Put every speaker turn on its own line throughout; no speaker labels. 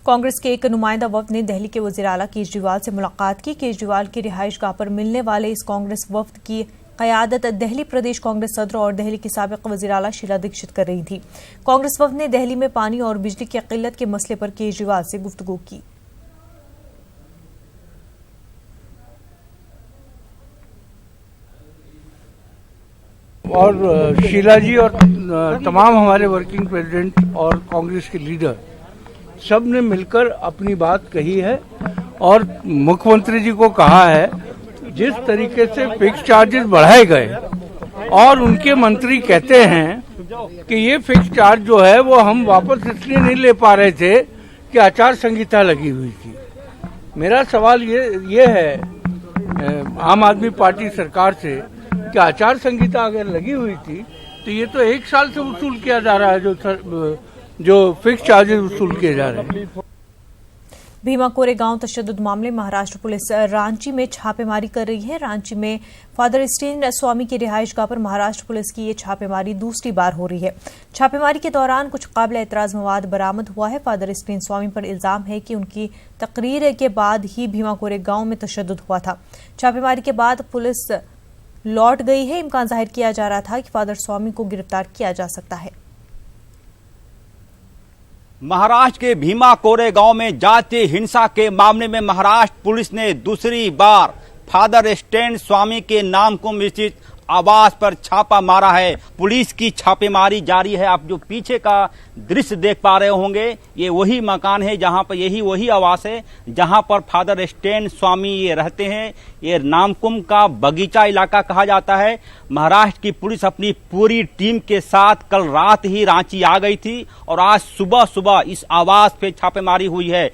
कांग्रेस के एक नुमाइंदा वफ्द ने दिल्ली के वज़ीर आला केजरीवाल से मुलाकात की। केजरीवाल की रिहाइशगाह पर मिलने वाले इस कांग्रेस वफ्द की क़यादत दिल्ली प्रदेश कांग्रेस सदर और दिल्ली की साबिक़ वज़ीर आला शीला दीक्षित कर रही थी। कांग्रेस वफ्द ने दिल्ली में पानी और बिजली की किल्लत के मसले पर केजरीवाल से गुफ्तगू की।
और शीला जी और तमाम हमारे वर्किंग प्रेसिडेंट और कांग्रेस के लीडर सब ने मिलकर अपनी बात कही है और मुख्यमंत्री जी को कहा है जिस तरीके से फिक्स चार्जेस बढ़ाए गए और उनके मंत्री कहते हैं कि ये फिक्स चार्ज जो है वो हम वापस इसलिए नहीं ले पा रहे थे कि आचार संहिता लगी हुई थी। मेरा सवाल ये है आम आदमी पार्टी सरकार से कि आचार संहिता अगर लगी हुई थी तो ये तो 1 साल से वसूल किया जा रहा है जो फिक्स चार्जेस वसूल किए जा रहे हैं।
भीमा कोरेगांव तशद्दुद मामले महाराष्ट्र पुलिस रांची में छापेमारी कर रही है। रांची में फादर स्टेन स्वामी की रिहाइशगाह पर महाराष्ट्र पुलिस की ये छापेमारी दूसरी बार हो रही है। छापेमारी के दौरान कुछ काबिल एतराज मवाद बरामद हुआ है। फादर स्टेन स्वामी पर इल्जाम है कि उनकी तकरीर के बाद ही भीमा कोरेगांव में तशद्दुद हुआ था। छापेमारी के बाद पुलिस लौट गई है। इम्कान जाहिर किया जा रहा था कि फादर स्वामी को गिरफ्तार किया जा सकता है।
महाराष्ट्र के भीमा कोरेगांव में जातीय हिंसा के मामले में महाराष्ट्र पुलिस ने दूसरी बार फादर स्टेन स्वामी के नामकुम स्थित आवास पर छापा मारा है। पुलिस की छापेमारी जारी है। आप जो पीछे का दृश्य देख पा रहे होंगे ये वही मकान है जहां पर वही आवास है जहां पर फादर स्टेन स्वामी ये रहते हैं। ये नामकुम का बगीचा इलाका कहा जाता है। महाराष्ट्र की पुलिस अपनी पूरी टीम के साथ कल रात ही रांची आ गई थी और आज सुबह इस आवास पे छापेमारी हुई है।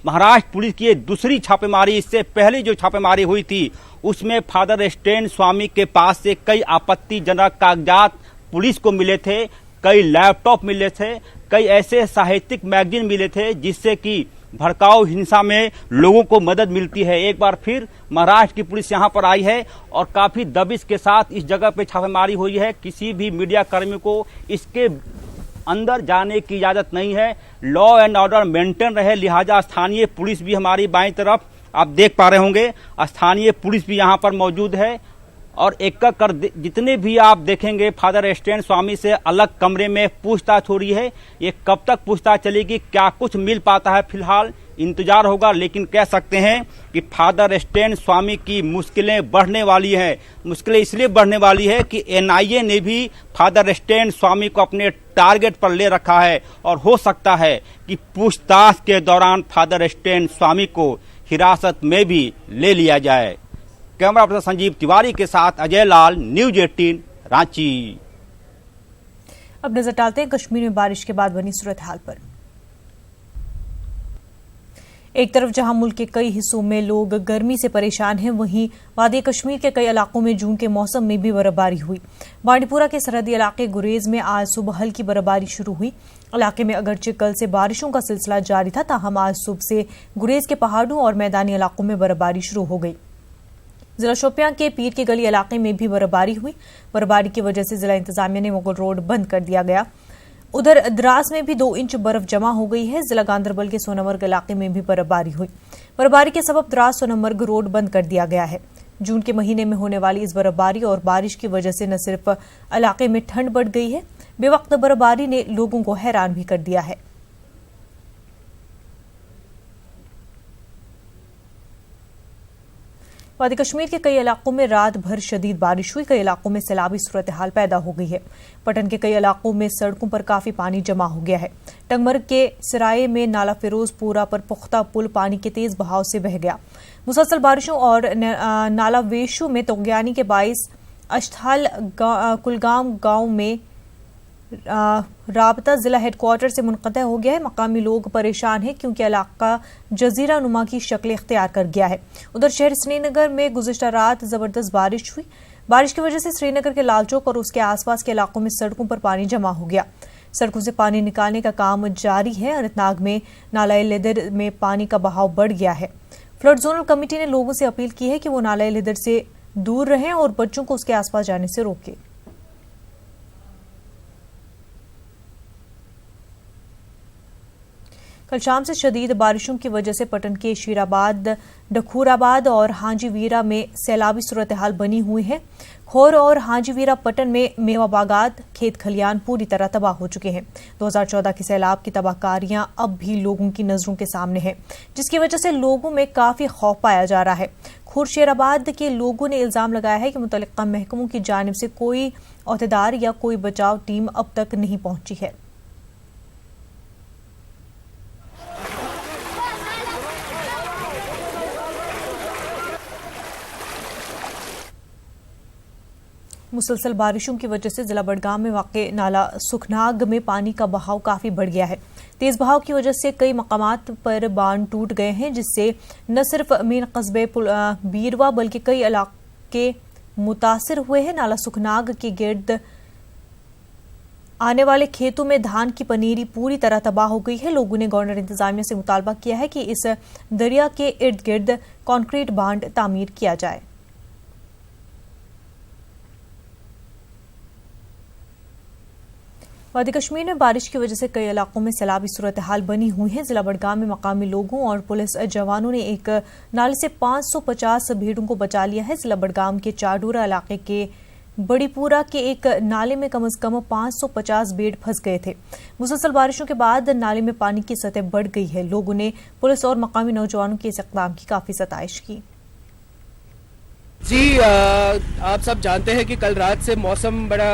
महाराष्ट्र पुलिस की दूसरी छापेमारी, इससे पहले जो छापेमारी हुई थी उसमें फादर स्टेन स्वामी के पास से कई आपत्तिजनक कागजात पुलिस को मिले थे, कई लैपटॉप मिले थे, कई ऐसे साहित्यिक मैगजीन मिले थे जिससे कि भड़काऊ हिंसा में लोगों को मदद मिलती है। एक बार फिर महाराष्ट्र की पुलिस यहां पर आई है और काफी दबिश के साथ इस जगह पे छापेमारी हुई है। किसी भी मीडिया कर्मी को इसके अंदर जाने की इजाजत नहीं है। लॉ एंड ऑर्डर मेंटेन रहे, लिहाजा स्थानीय पुलिस भी हमारी बाईं तरफ आप देख पा रहे होंगे, स्थानीय पुलिस भी यहां पर मौजूद है और एक कर जितने भी आप देखेंगे फादर स्टेन स्वामी से अलग कमरे में पूछताछ हो रही है। ये कब तक पूछताछ चलेगी, क्या कुछ मिल पाता है, फिलहाल इंतजार होगा। लेकिन कह सकते हैं कि फादर स्टेन स्वामी की मुश्किलें बढ़ने वाली है। मुश्किलें इसलिए बढ़ने वाली है कि एनआईए ने भी फादर स्टेन स्वामी को अपने टारगेट पर ले रखा है और हो सकता है कि पूछताछ के दौरान फादर स्टेन स्वामी को हिरासत में भी ले लिया जाए। कैमरा पर्सन संजीव तिवारी के साथ अजय लाल, न्यूज 18 रांची।
अब नजर डालते हैं कश्मीर में बारिश के बाद बनी सूरत हाल पर। एक तरफ जहां मुल्क के कई हिस्सों में लोग गर्मी से परेशान हैं, वहीं वादी कश्मीर के कई इलाकों में जून के मौसम में भी बर्फबारी हुई। बांडीपुरा के सरहदी इलाके गुरेज में आज सुबह हल्की बर्फबारी शुरू हुई। इलाके में अगरचे कल से बारिशों का सिलसिला जारी था, ताहम आज सुबह से गुरेज के पहाड़ों और मैदानी इलाकों में बर्फबारी शुरू हो गई। जिला शोपियां के पीर की गली इलाके में भी बर्फबारी हुई। बर्फबारी की वजह से जिला इंतजामिया ने मुगल रोड बंद कर दिया गया। उधर द्रास में भी 2 इंच बर्फ जमा हो गई है। जिला गांधरबल के सोनमर्ग इलाके में भी बर्फबारी हुई। बर्फबारी के सबब द्रास सोनमर्ग रोड बंद कर दिया गया है। जून के महीने में होने वाली इस बर्फबारी और बारिश की वजह से न सिर्फ इलाके में ठंड बढ़ गई है, बेवक्त बर्फबारी ने लोगों को हैरान भी कर दिया है। वादी कश्मीर के कई इलाकों में रात भर शदीद बारिश हुई। कई इलाकों में सैलाबी सूरत हाल पैदा हो गई है। पटन के कई इलाकों में सड़कों पर काफी पानी जमा हो गया है। टंगमर्ग के सराय में नाला फिरोजपुरा पर पुख्ता पुल पानी के तेज बहाव से बह गया। मुसलसल बारिशों और नाला वेशु में तोगयानी के बाइस अश्थाल कुलगाम गांव में राबता जिला हेडक्वार्टर से मुनक़ता हो गया है। मकामी लोग परेशान हैं क्योंकि इलाका जजीरा नुमा की शक्ल इख्तियार कर गया है। उधर शहर श्रीनगर में गुज़िश्ता रात जबरदस्त बारिश हुई। बारिश की वजह से श्रीनगर के लाल चौक और उसके आसपास के इलाकों में सड़कों पर पानी जमा हो गया। सड़कों से पानी निकालने का काम जारी है। अनंतनाग में नाला लिदर में पानी का बहाव बढ़ गया है। फ्लड जोनल कमेटी ने लोगों से अपील की है कि वो नाला लिदर से दूर रहें और बच्चों को उसके आसपास जाने से रोकें। कल शाम से शदीद बारिशों की वजह से पटन के शीराबाद, डखूराबाद और हांजीवीरा में सैलाबी सूरत हाल बनी हुई है। खोर और हांजीवीरा पटन में मेवा बागात, खेत खलियान पूरी तरह तबाह हो चुके हैं। 2014 के सैलाब की तबाहकारियां अब भी लोगों की नजरों के सामने है, जिसकी वजह से लोगों में काफी खौफ पाया जा रहा है। खुर्शेराबाद के लोगों ने इल्जाम लगाया है कि मुतल्लिका महकमों की जानिब से कोई अहदेदार या कोई बचाव टीम अब तक नहीं पहुंची है। मुसलसल बारिशों की वजह से जिला बडगाम में वाक़े नाला सुखनाग में पानी का बहाव काफी बढ़ गया है। तेज बहाव की वजह से कई मकामात पर बांध टूट गए हैं, जिससे न सिर्फ मेन कस्बे बीरवा बल्कि कई इलाके मुतासिर हुए हैं। नाला सुखनाग के गिर्द आने वाले खेतों में धान की पनीरी पूरी तरह तबाह हो गई है। लोगों ने गवर्नर इंतजामिया से मुतालबा किया है कि इस दरिया के इर्द गिर्द कंक्रीट बांध तामीर किया जाए। वादी कश्मीर में बारिश की वजह से कई इलाकों में सैलाबी सूरत हाल बनी हुई है। जिला बडगाम में मकामी लोगों और पुलिस जवानों ने एक नाले से 550 भेड़ों को बचा लिया है। जिला बडगाम के चाडूरा इलाके के बड़ीपुरा के एक नाले में कम से कम 550 भेड़ फंस गए थे। मुसलसल बारिशों के बाद नाले में पानी की सतह बढ़ गई है। लोगों ने पुलिस और मकामी नौजवानों के इस इक़दाम की काफी सताइश की।
जी, आप सब जानते हैं कि कल रात से मौसम बड़ा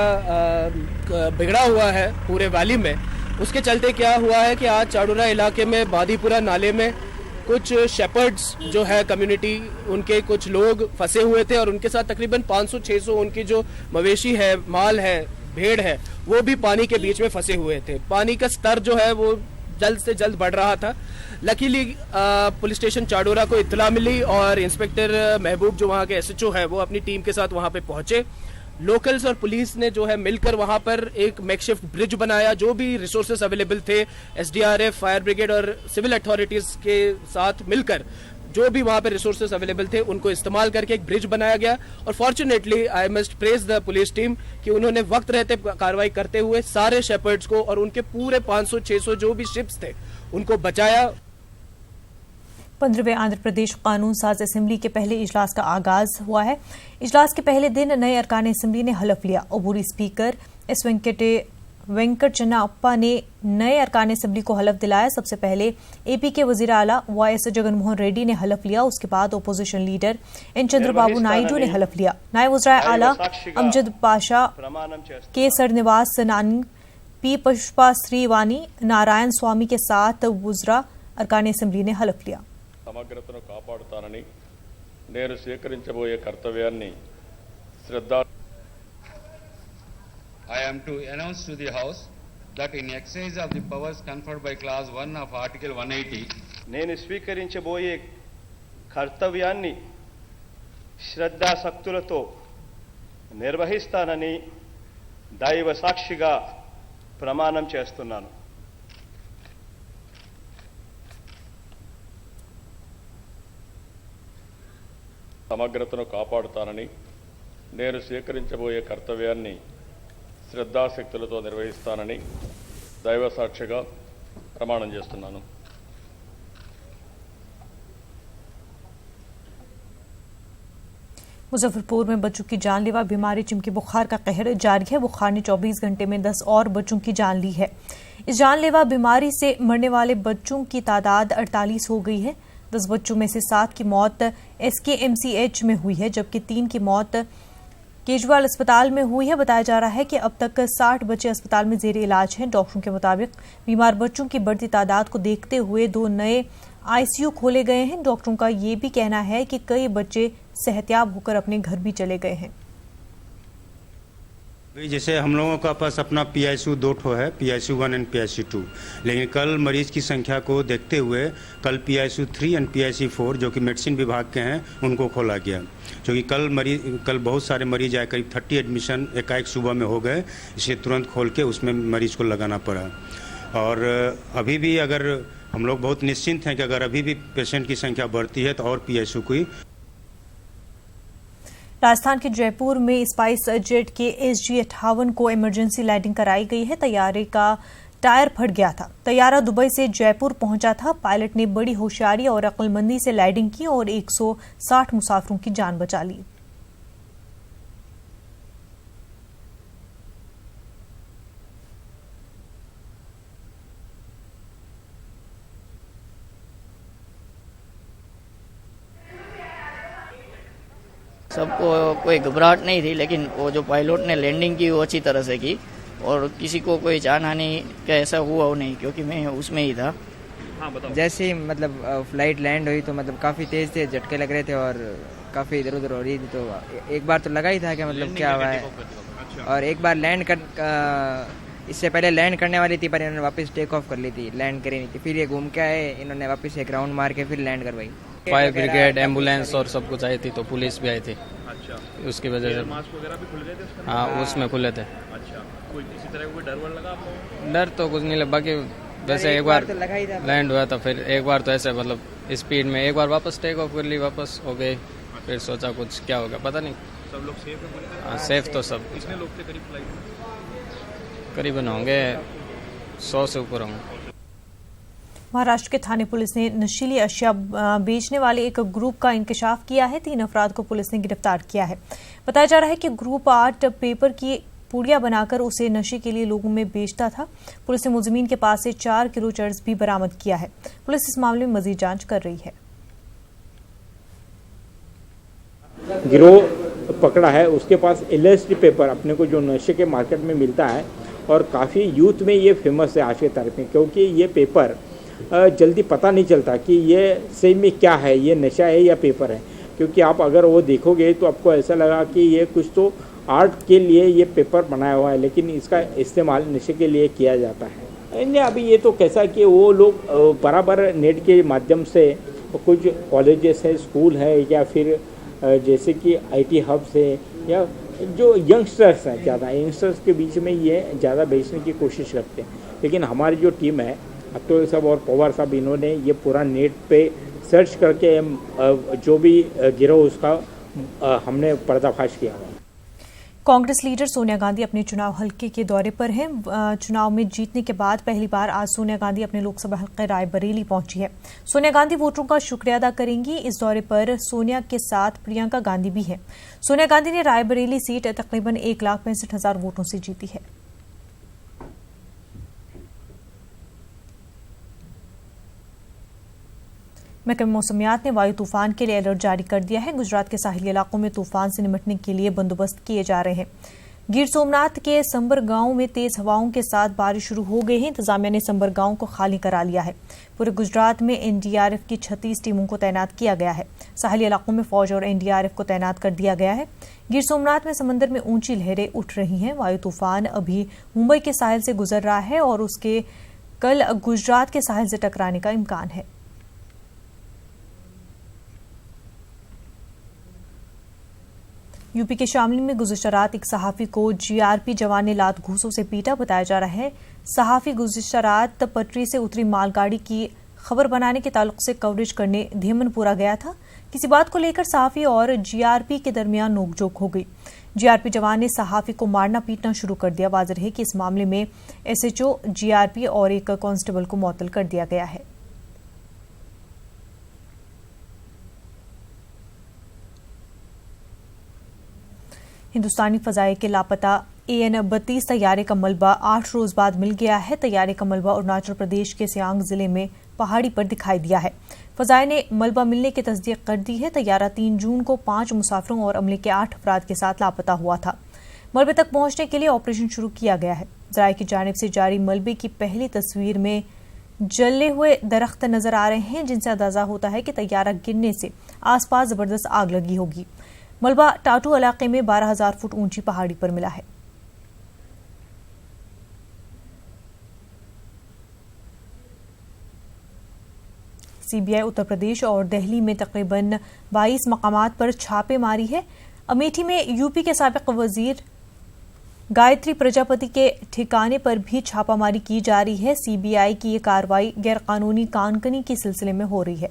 बिगड़ा हुआ है पूरे वैली में। उसके चलते क्या हुआ है कि आज चाडूरा इलाके में बादीपुरा नाले में कुछ शेपर्ड्स जो है कम्युनिटी, उनके कुछ लोग फंसे हुए थे और उनके साथ तकरीबन 500-600 उनकी जो मवेशी है, माल है, भेड़ है, वो भी पानी के बीच में फंसे हुए थे। पानी का स्तर जो है वो जल्द से जल्द बढ़ रहा था। लकीली पुलिस स्टेशन चाडोरा को इत्तला मिली और इंस्पेक्टर महबूब जो वहाँ के एसएचओ है वो अपनी टीम के साथ वहाँ पे पहुंचे। लोकल्स और पुलिस ने जो है मिलकर वहाँ पर एक मेकशिफ्ट ब्रिज बनाया। जो भी रिसोर्सेस अवेलेबल थे, एसडीआरएफ, फायर ब्रिगेड और सिविल अथॉरिटीज के साथ मिलकर जो भी वहाँ पे रिसोर्सेस अवेलेबल थे उनको इस्तेमाल करके एक ब्रिज बनाया गया। और fortunately I must praise the police team कि उन्होंने वक्त रहते कार्रवाई करते हुए सारे शेपर्ड्स को और उनके पूरे 500-600 जो भी शिप्स थे उनको बचाया।
15वें आंध्र प्रदेश कानून साज असेंबली के पहले इजलास का आगाज हुआ है। इजलास के पहले दिन नए अरकान असेंबली ने हलफ लिया। अबूरी स्पीकर एस वेंकट चन्नाप्पा ने नए अरकान असेंबली को हलफ दिलाया। सबसे पहले एपी के वजीर आला वाईएस जगनमोहन रेड्डी ने हलफ लिया। उसके बाद opposition leader N Chandrababu Naidu ने हलफ लिया। नायब वज़ीर आला अमजद पाशा, के सरनिवास नानी, पी पुष्पा श्रीवानी, नारायण स्वामी के साथ वुज़रा अरकान असेंबली ने हलफ लिया।
సమగ్రతను కాపాడుతానని నేను స్వీకరించబోయే కర్తవ్యాన్ని శ్రద్ధ
I am to announce to the House that in exercise of the powers conferred by Clause 1 of Article 180,
నేను స్వీకరించబోయే కర్తవ్యాన్ని శ్రద్ధాసక్తులతో నిర్వహిస్తానని దైవ సాక్షిగా ప్రమాణం చేస్తున్నాను। సమగ్రతను కాపాడుతానని నేను స్వీకరించబోయే కర్తవ్యాన్ని శ్రద్ధాశక్తులతో నిర్వహిస్తానని దైవ సాక్షిగా ప్రమాణం చేస్తున్నాను।
मुजफ्फरपुर में बच्चों की जानलेवा बीमारी चिमकी बुखार का कहर जारी है। बुखार ने 24 घंटे में 10 और बच्चों की जान ली है। इस जानलेवा बीमारी से मरने वाले बच्चों की तादाद 48 हो गई है। 10 बच्चों में से 7 की मौत SKMCH में हुई है, जबकि 3 की मौत केजरीवाल अस्पताल में हुई है। बताया जा रहा है कि अब तक 60 बच्चे अस्पताल में जेर इलाज हैं। डॉक्टरों के मुताबिक बीमार बच्चों की बढ़ती तादाद को देखते हुए 2 नए ICU खोले गए हैं। डॉक्टरों का ये भी कहना है कि कई बच्चे सेहतयाब होकर अपने घर भी चले गए हैं।
जैसे हम लोगों का पास अपना PICU 2 ठो है, PICU 1 एंड PICU 2, लेकिन कल मरीज की संख्या को देखते हुए कल PICU 3 एंड PICU 4 जो कि मेडिसिन विभाग के हैं उनको खोला गया, क्योंकि कल बहुत सारे मरीज आए, करीब 30 एडमिशन एकाएक सुबह में हो गए, इसलिए तुरंत खोल के उसमें मरीज को लगाना पड़ा। और अभी भी अगर हम लोग बहुत निश्चिंत हैं कि अगर अभी भी पेशेंट की संख्या बढ़ती है तो और PICU की।
राजस्थान के जयपुर में स्पाइस जेट के SG-58 को इमरजेंसी लैंडिंग कराई गई है। तैयारे का टायर फट गया था। तैयारा दुबई से जयपुर पहुंचा था। पायलट ने बड़ी होशियारी और अक्लमंदी से लैंडिंग की और 160 मुसाफिरों की जान बचा ली।
सबको कोई घबराहट नहीं थी, लेकिन वो जो पायलट ने लैंडिंग की वो अच्छी तरह से की और किसी को कोई जानहानि का ऐसा हुआ वो नहीं, क्योंकि मैं उसमें ही था।
हाँ बताओ।
जैसे ही मतलब फ्लाइट लैंड हुई तो मतलब काफ़ी तेज़ थे, झटके लग रहे थे और काफ़ी इधर उधर हो रही थी। तो एक बार तो लगा ही था कि मतलब क्या हुआ है। और एक बार लैंड कर इससे पहले लैंड करने वाली थी, पर इन्होंने वापस टेक ऑफ कर ली थी, लैंड करी नहीं थी। फिर ये घूम के आए, इन्होंने वापस एक राउंड मार के फिर लैंड करवाई।
फायर ब्रिगेड, एम्बुलेंस और सब कुछ आई थी, तो पुलिस भी आई थी।
अच्छा,
उसकी वजह से
मास्क वगैरह भी खुल गए थे?
हाँ, उसमें खुले थे।
अच्छा, कोई किसी तरह का कोई डर वर लगा आप लोगों को?
डर तो कुछ नहीं लगा, बाकी वैसे एक बार
तो लगा ही था।
लैंड हुआ था, फिर एक बार तो ऐसे मतलब स्पीड में एक बार वापस टेक ऑफ कर ली, वापस हो गई। फिर सोचा कुछ क्या होगा, पता नहीं।
सब लोग सेफ है पूरी तरह?
हाँ, सेफ तो सब।
कितने लोग थे करीब फ्लाइट में?
करीबन होंगे 100 से ऊपर होंगे।
महाराष्ट्र के थाने पुलिस ने नशीली अशिया बेचने वाले एक ग्रुप का इंकशाफ किया है। 3 अफराद को पुलिस ने गिरफ्तार किया है। बताया जा रहा है कि ग्रुप आर्ट पेपर की पुड़िया बनाकर उसे नशे के लिए लोगों में बेचता था। पुलिस ने मुलजिमीन के पास से 4 किलो चर्स भी बरामद किया है। पुलिस इस मामले में मजीद जांच कर रही है।
गिरोह पकड़ा है, उसके पास एलएसडी पेपर अपने को जो नशे के मार्केट में मिलता है और काफ़ी यूथ में ये फेमस है आज के तारीख में, क्योंकि ये पेपर जल्दी पता नहीं चलता कि ये सही में क्या है, ये नशा है या पेपर है। क्योंकि आप अगर वो देखोगे तो आपको ऐसा लगा कि ये कुछ तो आर्ट के लिए ये पेपर बनाया हुआ है, लेकिन इसका इस्तेमाल नशे के लिए किया जाता है। अभी ये तो कैसा कि वो लोग बराबर नेट के माध्यम से कुछ कॉलेजेस है, स्कूल है, या फिर जैसे कि आईटी हब्स है, या जो यंगस्टर्स हैं, ज़्यादा यंगस्टर्स के बीच में ये ज़्यादा बेचने की कोशिश करते हैं। लेकिन हमारी जो टीम है, अब्दुल साहब और पवार साहब, इन्होंने ये पूरा नेट पे सर्च करके जो भी गिरोह उसका हमने पर्दाफाश किया।
कांग्रेस लीडर सोनिया गांधी अपने चुनाव हलके के दौरे पर हैं। चुनाव में जीतने के बाद पहली बार आज सोनिया गांधी अपने लोकसभा हलके रायबरेली पहुंची है। सोनिया गांधी वोटरों का शुक्रिया अदा करेंगी। इस दौरे पर सोनिया के साथ प्रियंका गांधी भी हैं। सोनिया गांधी ने रायबरेली सीट तकरीबन 1,65,000 वोटों से जीती है। महकमे मौसमियात ने वायु तूफान के लिए अलर्ट जारी कर दिया है। गुजरात के साहिली इलाकों में तूफान से निपटने के लिए बंदोबस्त किए जा रहे हैं। गिर सोमनाथ के संबर गांव में तेज हवाओं के साथ बारिश शुरू हो गई है। इंतजामिया ने संबर गांव को खाली करा लिया है। पूरे गुजरात में एनडीआरएफ की 36 टीमों को तैनात किया गया है। साहिली इलाकों में फौज और एनडीआरएफ को तैनात कर दिया गया है। गिर सोमनाथ में समंदर में ऊंची लहरें उठ रही हैं। वायु तूफान अभी मुंबई के साहिल से गुजर रहा है और उसके कल गुजरात के साहिल से टकराने का इम्कान है। यूपी के शामली में गुज़िश्ता रात एक सहाफ़ी को जीआरपी जवान ने लात घूंसों से पीटा। बताया जा रहा है सहाफ़ी गुज़िश्ता रात पटरी से उतरी मालगाड़ी की खबर बनाने के ताल्लुक से कवरेज करने धेमनपुरा गया था। किसी बात को लेकर सहाफ़ी और जीआरपी के दरमियान नोकझोंक हो गई। जीआरपी जवान ने सहाफ़ी को मारना पीटना शुरू कर दिया। वाज़ेह है कि इस मामले में एसएचओ, जीआरपी और एक कांस्टेबल को मुअत्तल कर दिया गया है। हिंदुस्तानी फजाए के लापता AN-32 तैयारे का मलबा 8 रोज बाद मिल गया है। तैयारे का मलबा अरुणाचल प्रदेश के सियांग जिले में पहाड़ी पर दिखाई दिया है। फजाए ने मलबा मिलने की तस्दीक कर दी है। तैयारा 3 जून को 5 मुसाफिरों और अमले के 8 अफराद के साथ लापता हुआ था। मलबे तक पहुंचने के लिए ऑपरेशन शुरू किया गया है। ज़राए की जानिब से जारी मलबे की पहली तस्वीर में जले हुए दरख्त नजर आ रहे हैं, जिनसे अंदाजा होता है कि तैयारा गिरने से आसपास जबरदस्त आग लगी होगी। मलबा टाटू इलाके में 12,000 फुट ऊंची पहाड़ी पर मिला है। सीबीआई उत्तर प्रदेश और दिल्ली में तकरीबन 22 मकामात पर छापे मारी है। अमेठी में यूपी के साबिक वजीर गायत्री प्रजापति के ठिकाने पर भी छापामारी की जा रही है। सीबीआई की ये कार्रवाई गैरकानूनी कानकनी के सिलसिले में हो रही है।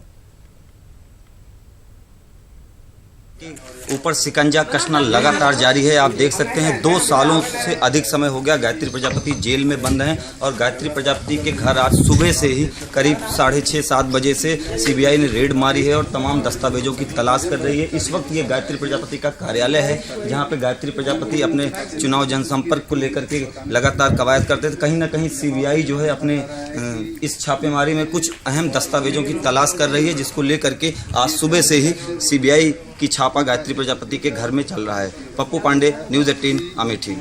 ऊपर शिकंजा कसना लगातार जारी है। आप देख सकते हैं 2 सालों से अधिक समय हो गया गायत्री प्रजापति जेल में बंद हैं और गायत्री प्रजापति के घर आज सुबह से ही करीब 6:30-7 बजे से सीबीआई ने रेड मारी है और तमाम दस्तावेजों की तलाश कर रही है। इस वक्त ये गायत्री प्रजापति का कार्यालय है जहां पे गायत्री प्रजापति अपने चुनाव जनसंपर्क को लेकर के लगातार कवायद करते थे। कहीं ना कहीं सीबीआई जो है अपने इस छापेमारी में कुछ अहम दस्तावेजों की तलाश कर रही है, जिसको लेकर के आज सुबह से ही सीबीआई की छापा गायत्री प्रजापति के घर में चल रहा है। पप्पू पांडे, न्यूज़ 18, अमेठी।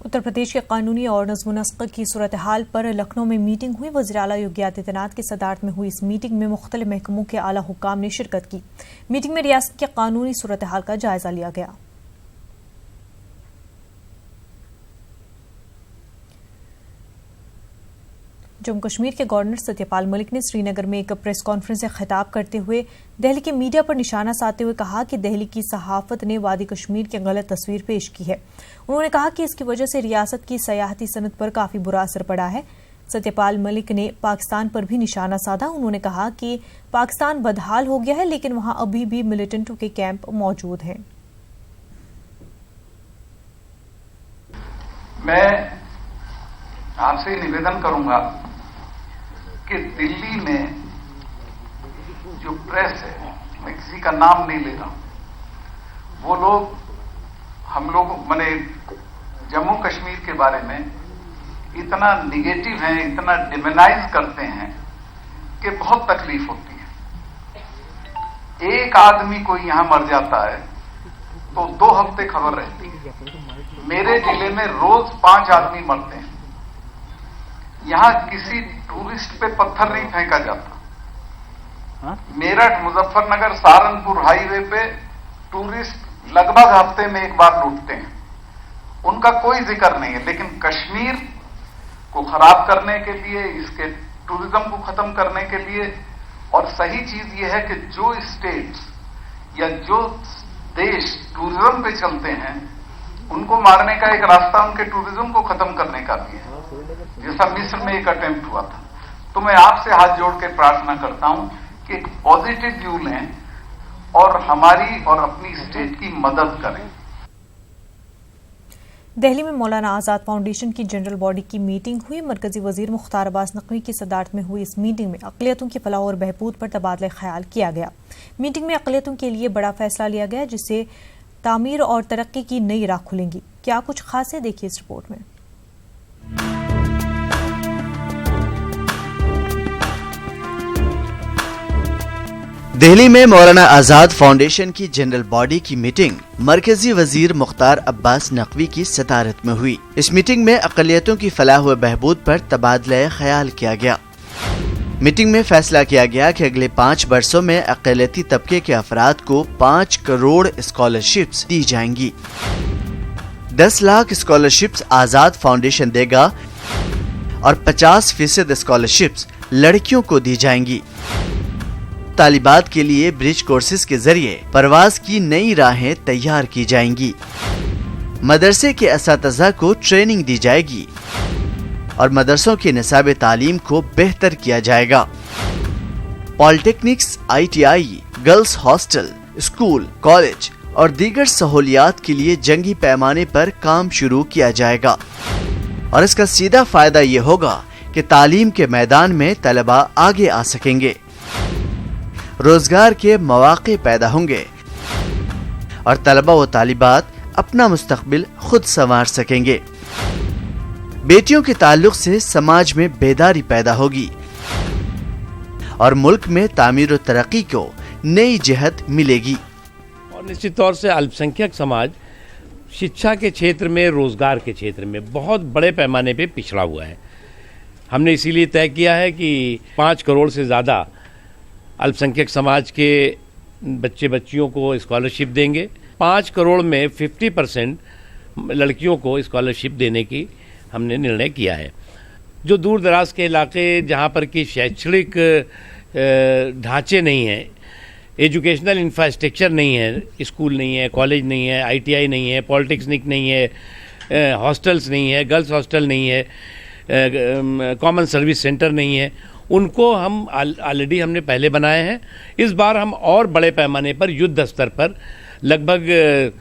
उत्तर प्रदेश के कानूनी और नज़्म-ओ-नस्क़ की सूरत हाल पर लखनऊ में मीटिंग हुई। वज़ीर आला योगी आदित्यनाथ की सदारत में हुई इस मीटिंग में मुख्तलिफ महकमों के आला हुक्काम ने शिरकत की। मीटिंग में रियासत के कानूनी सूरत हाल का जायजा लिया गया। जम्मू कश्मीर के गवर्नर सत्यपाल मलिक ने श्रीनगर में एक प्रेस कॉन्फ्रेंस से खिताब करते हुए दिल्ली के मीडिया पर निशाना साधते हुए कहा कि दिल्ली की सहाफत ने वादी कश्मीर की गलत तस्वीर पेश की है। उन्होंने कहा कि इसकी वजह से रियासत की सयाहती सनत पर काफी बुरा असर पड़ा है। सत्यपाल मलिक ने पाकिस्तान पर भी निशाना साधा। उन्होंने कहा कि पाकिस्तान बदहाल हो गया है, लेकिन वहां अभी भी मिलिटेंटों के कैंप मौजूद हैं।
मैं आपसे निवेदन करूंगा कि दिल्ली में जो प्रेस है, मैं किसी का नाम नहीं ले रहा, वो लोग हम लोग माने जम्मू कश्मीर के बारे में इतना निगेटिव है, इतना डिमोनाइज करते हैं कि बहुत तकलीफ होती है। एक आदमी कोई यहां मर जाता है तो 2 हफ्ते खबर रहती है। मेरे जिले में रोज 5 आदमी मरते हैं। यहां किसी टूरिस्ट पे पत्थर नहीं फेंका जाता। मेरठ, मुजफ्फरनगर, सहारनपुर हाईवे पे टूरिस्ट लगभग हफ्ते में एक बार लूटते हैं, उनका कोई जिक्र नहीं है। लेकिन कश्मीर को खराब करने के लिए, इसके टूरिज्म को खत्म करने के लिए, और सही चीज यह है कि जो स्टेट्स या जो देश टूरिज्म पे चलते हैं उनको मारने का एक रास्ता उनके टूरिज्म को खत्म करने का भी है, जैसा मिस्र में एक अटेम्प्ट हुआ था। तो मैं आपसे हाथ जोड़ के प्रार्थना करता हूं कि एक पॉजिटिव व्यू लें और हमारी और अपनी स्टेट की मदद करें।
दिल्ली में मौलाना आजाद फाउंडेशन की जनरल बॉडी की मीटिंग हुई। मरकजी वजीर मुख्तार अब्बास नकवी की सदारत में हुई इस मीटिंग में अक़लियतों की फलाह और बहबूद पर तबादला ख्याल किया गया। मीटिंग में अक़लियतों के लिए बड़ा फैसला लिया गया, जिससे तामीर और तरक्की की नई राह खुलेंगी। क्या कुछ खास है, देखिए इस रिपोर्ट में।
दिल्ली में मौलाना आजाद फाउंडेशन की जनरल बॉडी की मीटिंग मरकजी वजीर मुख्तार अब्बास नकवी की सदारत में हुई। इस मीटिंग में अक़लियतों की फलाह व बहबूद पर तबादला ख्याल किया गया। मीटिंग में फैसला किया गया कि अगले 5 वर्षों में अक़लियती तबके के अफराद को 5 करोड़ स्कॉलरशिप्स दी जाएंगी। 10 लाख स्कॉलरशिप्स आजाद फाउंडेशन देगा और 50% स्कॉलरशिप्स लड़कियों को दी जाएंगी। तालिबात के लिए ब्रिज कोर्सेज के जरिए परवाज की नई राहें तैयार की जाएंगी। मदरसे के असातिज़ा को ट्रेनिंग दी जाएगी और मदरसों के निसाब तालीम को बेहतर किया जाएगा। Polytechnics, ITI, girls hostel, school, college और दीगर सहूलियात के लिए जंगी पैमाने पर काम शुरू किया जाएगा और इसका सीधा फायदा ये होगा कि तालीम के मैदान में तलबा आगे आ सकेंगे, रोजगार के मौके पैदा होंगे और तलबा व तालिबात अपना मुस्तकबिल खुद संवार सकेंगे। बेटियों के ताल्लुक से समाज में बेदारी पैदा होगी और मुल्क में तामीर और तरक्की को नई जहत मिलेगी।
और निश्चित तौर से अल्पसंख्यक समाज शिक्षा के क्षेत्र में, रोजगार के क्षेत्र में बहुत बड़े पैमाने पे पिछड़ा हुआ है। हमने इसीलिए तय किया है कि 5 करोड़ से ज़्यादा अल्पसंख्यक समाज के बच्चे बच्चियों को स्कॉलरशिप देंगे। 5 करोड़ में 50% लड़कियों को स्कॉलरशिप देने की हमने निर्णय किया है। जो दूर दराज के इलाके जहाँ पर कि शैक्षणिक ढांचे नहीं हैं, एजुकेशनल इंफ्रास्ट्रक्चर नहीं है, स्कूल नहीं है, कॉलेज नहीं है, ITI नहीं है, पॉलिटेक्निक नहीं है, हॉस्टल्स नहीं है, गर्ल्स हॉस्टल नहीं है, कॉमन सर्विस सेंटर नहीं है, उनको हम ऑलरेडी हमने पहले बनाए हैं। इस बार हम और बड़े पैमाने पर युद्ध स्तर पर लगभग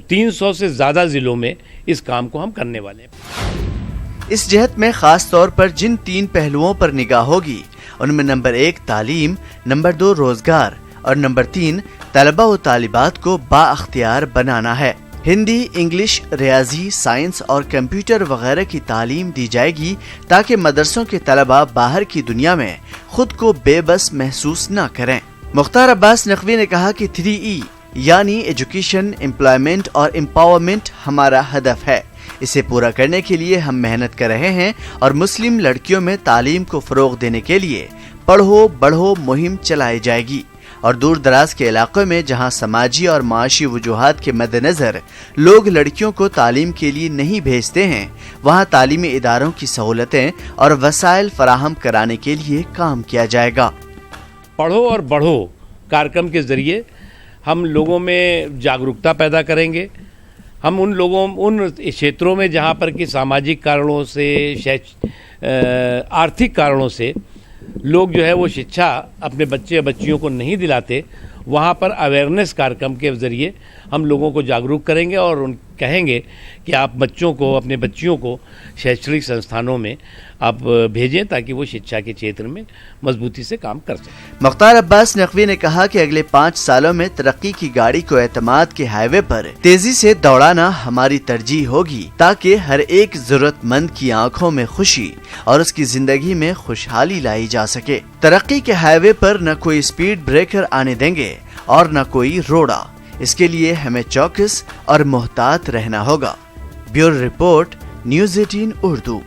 300 से ज़्यादा जिलों में इस काम को हम करने वाले हैं।
इस जहत में खास तौर पर जिन 3 पहलुओं पर निगाह होगी उनमें नंबर 1 तालीम, नंबर 2 रोजगार और नंबर 3 तलबा व तालिबात को बाअख्तियार बनाना है। हिंदी, इंग्लिश, रियाजी, साइंस और कंप्यूटर वगैरह की तालीम दी जाएगी ताकि मदरसों के तलबा बाहर की दुनिया में खुद को बेबस महसूस न करें। मुख्तार अब्बास नकवी ने कहा कि 3E यानी एजुकेशन, एम्प्लॉयमेंट और एम्पावरमेंट हमारा हदफ है। इसे पूरा करने के लिए हम मेहनत कर रहे हैं और मुस्लिम लड़कियों में तालीम को फरोग देने के लिए पढ़ो बढ़ो मुहिम चलाई जाएगी और दूर दराज के इलाकों में जहां समाजी और माशी वजूहात के मद्देनजर लोग लड़कियों को तालीम के लिए नहीं भेजते हैं, वहां तालीमी इदारों की सहूलतें और वसाइल फराहम कराने के लिए काम किया जाएगा।
पढ़ो और बढ़ो कार्यक्रम के जरिए हम लोगों में जागरूकता पैदा करेंगे। हम उन क्षेत्रों में जहाँ पर कि सामाजिक कारणों से, आर्थिक कारणों से लोग जो है वो शिक्षा अपने बच्चे या बच्चियों को नहीं दिलाते, वहाँ पर अवेयरनेस कार्यक्रम के जरिए हम लोगों को जागरूक करेंगे और उन कहेंगे कि आप बच्चों को, अपने बच्चियों को शैक्षणिक संस्थानों में आप भेजें ताकि वो शिक्षा के क्षेत्र में मजबूती से काम कर सकें।
मुख्तार अब्बास नकवी ने कहा कि अगले 5 सालों में तरक्की की गाड़ी को एतमाद के हाईवे पर तेजी से दौड़ाना हमारी तरजीह होगी ताकि हर एक जरूरतमंद की आंखों में खुशी और उसकी जिंदगी में खुशहाली लाई जा सके। तरक्की के हाईवे पर न कोई स्पीड ब्रेकर आने देंगे और न कोई रोड़ा। इसके लिए हमें चौकस और मोहतात रहना होगा। Bureau report, news 18 Urdu.